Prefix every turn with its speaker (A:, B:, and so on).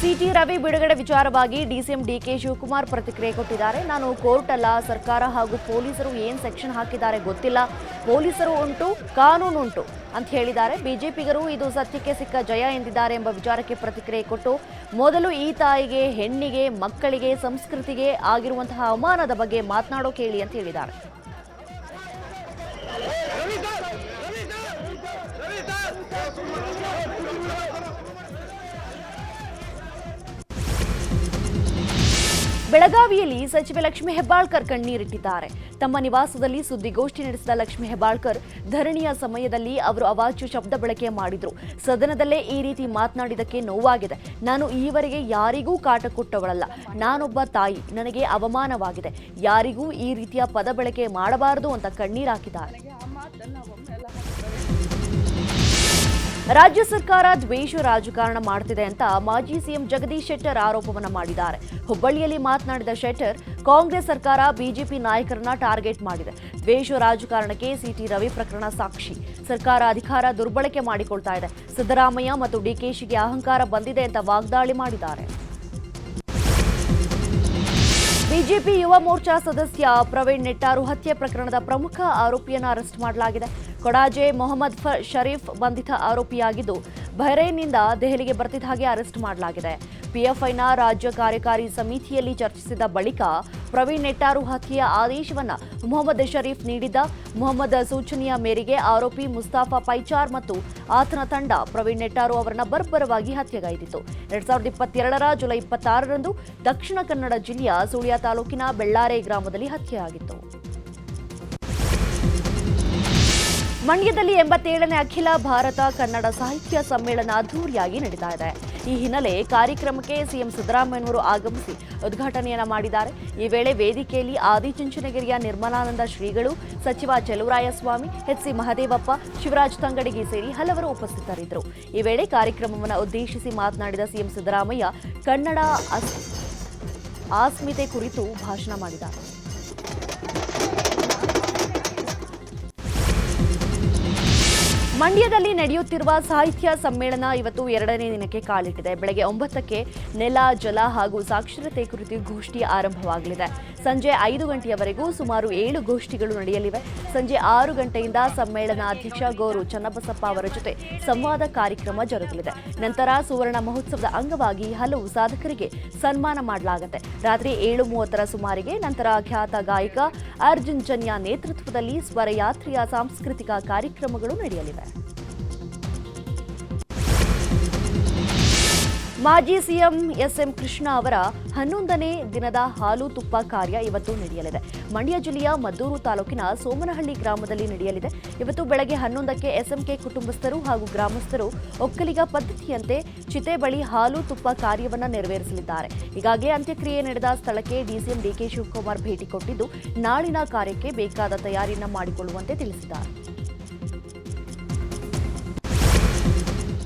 A: City Ravi ಬಿಡುಗಡೆ ವಿಚಾರವಾಗಿ DCM DK Shivakumar ಪ್ರತಿಕ್ರಿಯೆ ಕೊಟ್ಟಿದ್ದಾರೆ. ನಾನು ಕೋರ್ಟ್ ಅಲ್ಲ, ಸರ್ಕಾರ ಹಾಗೂ ಪೊಲೀಸರು ಏನು ಸೆಕ್ಷನ್ ಹಾಕಿದ್ದಾರೆ ಗೊತ್ತಿಲ್ಲ. ಪೊಲೀಸರು ಉಂಟು, ಕಾನೂನು ಉಂಟು ಅಂತ ಹೇಳಿದ್ದಾರೆ. ಬಿಜೆಪಿಗರು ಇದು ಸತ್ಯಕ್ಕೆ ಸಿಕ್ಕ ಜಯ ಎಂದಿದ್ದಾರೆ ಎಂಬ ವಿಚಾರಕ್ಕೆ ಪ್ರತಿಕ್ರಿಯೆ ಕೊಟ್ಟು, ಮೊದಲು ಈ ತಾಯಿಗೆ, ಹೆಣ್ಣಿಗೆ, ಮಕ್ಕಳಿಗೆ, ಸಂಸ್ಕೃತಿಗೆ ಆಗಿರುವಂತಹ ಅವಮಾನದ ಬಗ್ಗೆ ಮಾತನಾಡೋ ಕೇಳಿ ಅಂತ ಹೇಳಿದ್ದಾರೆ. ಬೆಳಗಾವಿಯಲ್ಲಿ ಸಚಿವೆ ಲಕ್ಷ್ಮೀ ಹೆಬ್ಬಾಳ್ಕರ್ ಕಣ್ಣೀರಿಟ್ಟಿದ್ದಾರೆ. ತಮ್ಮ ನಿವಾಸದಲ್ಲಿ ಸುದ್ದಿಗೋಷ್ಠಿ ನಡೆಸಿದ ಲಕ್ಷ್ಮೀ ಹೆಬ್ಬಾಳ್ಕರ್ ಧರಣಿಯ ಸಮಯದಲ್ಲಿ ಅವರು ಅವಾಚ್ಯ ಶಬ್ದ ಬಳಕೆ ಮಾಡಿದ್ರು. ಸದನದಲ್ಲೇ ಈ ರೀತಿ ಮಾತನಾಡಿದಕ್ಕೆ ನೋವಾಗಿದೆ. ನಾನು ಈವರೆಗೆ ಯಾರಿಗೂ ಕಾಟ ಕೊಟ್ಟವಳಲ್ಲ. ನಾನೊಬ್ಬ ತಾಯಿ, ನನಗೆ ಅವಮಾನವಾಗಿದೆ. ಯಾರಿಗೂ ಈ ರೀತಿಯ ಪದ ಬಳಕೆ ಮಾಡಬಾರದು ಅಂತ ಕಣ್ಣೀರಾಕಿದ್ದಾರೆ. ರಾಜ್ಯ ಸರ್ಕಾರ ದ್ವೇಷ ರಾಜಕಾರಣ ಮಾಡುತ್ತಿದೆ ಅಂತ ಮಾಜಿ ಸಿಎಂ ಜಗದೀಶ್ ಶೆಟ್ಟರ್ ಆರೋಪವನ್ನು ಮಾಡಿದ್ದಾರೆ. ಹುಬ್ಬಳ್ಳಿಯಲ್ಲಿ ಮಾತನಾಡಿದ ಶೆಟ್ಟರ್, ಕಾಂಗ್ರೆಸ್ ಸರ್ಕಾರ ಬಿಜೆಪಿ ನಾಯಕರನ್ನ ಟಾರ್ಗೆಟ್ ಮಾಡಿದೆ. ದ್ವೇಷ ರಾಜಕಾರಣಕ್ಕೆ ಸಿಟಿ ರವಿ ಪ್ರಕರಣ ಸಾಕ್ಷಿ. ಸರ್ಕಾರ ಅಧಿಕಾರ ದುರ್ಬಳಕೆ ಮಾಡಿಕೊಳ್ತಾ ಇದೆ. ಸಿದ್ದರಾಮಯ್ಯ ಮತ್ತು ಡಿಕೆಶಿಗೆ ಅಹಂಕಾರ ಬಂದಿದೆ ಅಂತ ವಾಗ್ದಾಳಿ ಮಾಡಿದ್ದಾರೆ. ಬಿಜೆಪಿ ಯುವ ಮೋರ್ಚಾ ಸದಸ್ಯ ಪ್ರವೀಣ್ ನೆಟ್ಟಾರು ಹತ್ಯೆ ಪ್ರಕರಣದ ಪ್ರಮುಖ ಆರೋಪಿಯನ್ನು ಅರೆಸ್ಟ್ ಮಾಡಲಾಗಿದೆ. ಕೊಡಾಜೆ ಮೊಹಮ್ಮದ್ ಶರೀಫ್ ಬಂಧಿತ ಆರೋಪಿಯಾಗಿದ್ದು, ಬಹ್ರೈನ್ನಿಂದ ದೆಹಲಿಗೆ ಬರ್ತಿದ್ದ ಹಾಗೆ ಅರೆಸ್ಟ್ ಮಾಡಲಾಗಿದೆ. ಪಿಎಫ್ಐನ ರಾಜ್ಯ ಕಾರ್ಯಕಾರಿ ಸಮಿತಿಯಲ್ಲಿ ಚರ್ಚಿಸಿದ ಬಳಿಕ ಪ್ರವೀಣ್ ನೆಟ್ಟಾರು ಹತ್ಯೆಯ ಆದೇಶವನ್ನು ಮೊಹಮ್ಮದ್ ಶರೀಫ್ ನೀಡಿದ್ದ. ಮೊಹಮ್ಮದ್ ಸೂಚನೆಯ ಮೇರೆಗೆ ಆರೋಪಿ ಮುಸ್ತಾಫಾ ಪೈಚಾರ್ ಮತ್ತು ಆತನ ತಂಡ ಪ್ರವೀಣ್ ನೆಟ್ಟಾರು ಅವರನ್ನ ಬರ್ಬರವಾಗಿ ಹತ್ಯೆಗೈದಿತ್ತು. 2022ರ ಜುಲೈ 26ರಂದು ದಕ್ಷಿಣ ಕನ್ನಡ ಜಿಲ್ಲೆಯ ಸುಳ್ಯ ತಾಲೂಕಿನ ಬೆಳ್ಳಾರೆ ಗ್ರಾಮದಲ್ಲಿ ಹತ್ಯೆಯಾಗಿತ್ತು. ಮಂಡ್ಯದಲ್ಲಿ 87ನೇ ಅಖಿಲ ಭಾರತ ಕನ್ನಡ ಸಾಹಿತ್ಯ ಸಮ್ಮೇಳನ ಅದ್ದೂರಿಯಾಗಿ ನಡೀತಾ ಇದೆ. ಈ ಹಿನ್ನೆಲೆ ಕಾರ್ಯಕ್ರಮಕ್ಕೆ ಸಿಎಂ ಸಿದ್ದರಾಮಯ್ಯನವರು ಆಗಮಿಸಿ ಉದ್ಘಾಟನೆಯನ್ನ ಮಾಡಿದ್ದಾರೆ. ಈ ವೇಳೆ ವೇದಿಕೆಯಲ್ಲಿ ಆದಿಚುಂಚನಗಿರಿಯ ನಿರ್ಮಲಾನಂದ ಶ್ರೀಗಳು, ಸಚಿವ ಚೆಲುವರಾಯಸ್ವಾಮಿ, ಎಚ್ಸಿ ಮಹದೇವಪ್ಪ, ಶಿವರಾಜ್ ತಂಗಡಗಿ ಸೇರಿ ಹಲವರು ಉಪಸ್ಥಿತರಿದ್ದರು. ಈ ವೇಳೆ ಕಾರ್ಯಕ್ರಮವನ್ನು ಉದ್ದೇಶಿಸಿ ಮಾತನಾಡಿದ ಸಿಎಂ ಸಿದ್ದರಾಮಯ್ಯ ಕನ್ನಡ ಅಸ್ಮಿತೆ ಕುರಿತು ಭಾಷಣ ಮಾಡಿದ್ದಾರೆ. ಮಂಡ್ಯದಲ್ಲಿ ನಡೆಯುತ್ತಿರುವ ಸಾಹಿತ್ಯ ಸಮ್ಮೇಳನ ಇವತ್ತು 2ನೇ ದಿನಕ್ಕೆ ಕಾಲಿಟ್ಟಿದೆ. ಬೆಳಗ್ಗೆ 9ಕ್ಕೆ ನೆಲ, ಜಲ ಹಾಗೂ ಸಾಕ್ಷರತೆ ಕುರಿತು ಗೋಷ್ಠಿ ಆರಂಭವಾಗಲಿದೆ. ಸಂಜೆ 5 ಗಂಟೆಯವರೆಗೂ ಸುಮಾರು 7 ಗೋಷ್ಠಿಗಳು ನಡೆಯಲಿವೆ. ಸಂಜೆ 6 ಗಂಟೆಯಿಂದ ಸಮ್ಮೇಳನಾಧ್ಯಕ್ಷ ಗೋರು ಚನ್ನಬಸಪ್ಪ ಅವರ ಜೊತೆ ಸಂವಾದ ಕಾರ್ಯಕ್ರಮ ಜರುಗಲಿದೆ. ನಂತರ ಸುವರ್ಣ ಮಹೋತ್ಸವದ ಅಂಗವಾಗಿ ಹಲವು ಸಾಧಕರಿಗೆ ಸನ್ಮಾನ ಮಾಡಲಾಗುತ್ತೆ. ರಾತ್ರಿ 7:30ರ ಸುಮಾರಿಗೆ ನಂತರ ಖ್ಯಾತ ಗಾಯಕ ಅರ್ಜುನ್ ಜನ್ಯ ನೇತೃತ್ವದಲ್ಲಿ ಸ್ವರಯಾತ್ರೆಯ ಸಾಂಸ್ಕೃತಿಕ ಕಾರ್ಯಕ್ರಮಗಳು ನಡೆಯಲಿವೆ. ಮಾಜಿ ಸಿಎಂ ಎಸ್ಎಂ ಕೃಷ್ಣ ಅವರ 11ನೇ ದಿನದ ಹಾಲು ತುಪ್ಪ ಕಾರ್ಯ ಇವತ್ತು ನಡೆಯಲಿದೆ. ಮಂಡ್ಯ ಜಿಲ್ಲೆಯ ಮದ್ದೂರು ತಾಲೂಕಿನ ಸೋಮನಹಳ್ಳಿ ಗ್ರಾಮದಲ್ಲಿ ನಡೆಯಲಿದೆ. ಇವತ್ತು ಬೆಳಗ್ಗೆ 11ಕ್ಕೆ ಎಸ್ಎಂಕೆ ಕುಟುಂಬಸ್ಥರು ಹಾಗೂ ಗ್ರಾಮಸ್ಥರು ಒಕ್ಕಲಿಗ ಪದ್ಧತಿಯಂತೆ ಚಿತೆ ಬಳಿ ಹಾಲು ತುಪ್ಪ ಕಾರ್ಯವನ್ನು ನೆರವೇರಿಸಲಿದ್ದಾರೆ. ಈಗಾಗಲೇ ಅಂತ್ಯಕ್ರಿಯೆ ನಡೆದ ಸ್ಥಳಕ್ಕೆ ಡಿಸಿಎಂ ಡಿಕೆ ಶಿವಕುಮಾರ್ ಭೇಟಿ ಕೊಟ್ಟಿದ್ದು, ನಾಳಿನ ಕಾರ್ಯಕ್ಕೆ ಬೇಕಾದ ತಯಾರಿಯನ್ನು ಮಾಡಿಕೊಳ್ಳುವಂತೆ ತಿಳಿಸಿದ್ದಾರೆ.